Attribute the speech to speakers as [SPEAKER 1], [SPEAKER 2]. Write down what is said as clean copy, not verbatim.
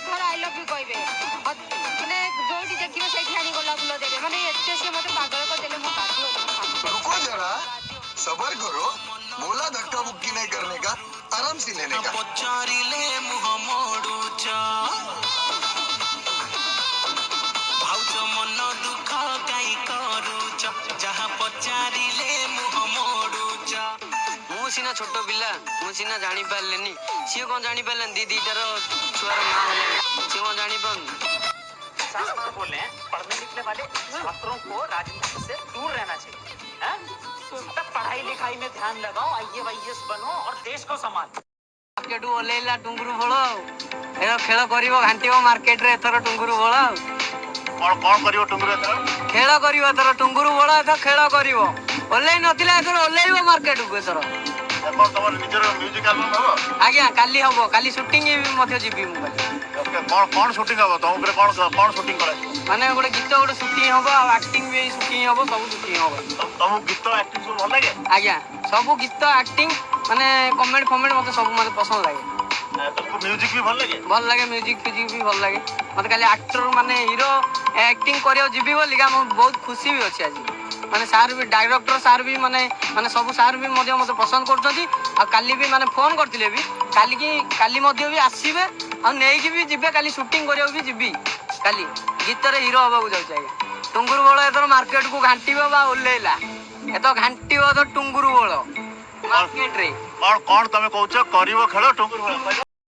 [SPEAKER 1] थर I love you कहबे माने जोटी देखिबे सेठी आनी गोलाप फूल देबे माने एते से मते पागल कर देले मो काटलो।
[SPEAKER 2] रुको जरा, सबर करो, बोला धक्का मुक्की नहीं करने का, आराम से लेने का।
[SPEAKER 3] सीना छोट पिला मुझे जानी पार्लेनी सी कौन जानी पार्ले दीटार छुआर माँ सी कौन जानी पार
[SPEAKER 4] बोले हैं पढ़ने लिखने वाले छात्रों को राजनीति से दूर रहना चाहिए। तब पढ़ाई लिखाई में ध्यान लगाओ, IAS बनो और देश को संभालो।
[SPEAKER 3] मार्केट ओल्ला टुंगुरु फल खेल कर घाटी मार्केट रे एथर टुंगुरु फल
[SPEAKER 4] कौन करियो टुंगुरु एथर
[SPEAKER 3] खेल कर एथर टुंगुरु फल एथर खेल कर ओल्लै नथिला एथर ओल्लैब मार्केट को एथर
[SPEAKER 4] तमर निजर म्यूजिक एल्बम हबो
[SPEAKER 3] आज्ञा काली हम काली शूटिंग मध्य जीवी मु
[SPEAKER 4] कौन शूटिंग हबो तुम ऊपर कौन शूटिंग करे
[SPEAKER 3] माने गोटे गीत गोटे शूटिंग हम आ एक्टिंग भी शूटिंग हम सब शूटिंग हम
[SPEAKER 4] तुम गीत एक्टिंग सब भल लागे
[SPEAKER 3] आज्ञा सब गीत एक्टिंग माने कमेंट फमेंट मते सब मते पसंद लागे
[SPEAKER 4] तुमको म्यूजिक भी
[SPEAKER 3] भल लागे म्यूजिक फिजिक भी भल लागे मते खाली एक्टर माने हीरो एक्टिंग करियो जीवी बोली का बहुत खुशी भी अछि आज माने सार भी डायरेक्टर सार भी माने सब सार भी मते पसंद करछथि आ काली भी माने फोन करथिले भी काली मध्य भी आसीबे आ नेई की भी जिबे काली शूटिंग करियो भी जिबी काली गीत रे हीरो होबा को जाउ टुंगुरु बोल एथर मार्केट को घांटीबो बा ओल्लेला एतो घांटीबो तो टुंगुरु बोल मार्केट रे
[SPEAKER 4] कौन तमे कहउछ करिवो खेल टुंगुरु बोल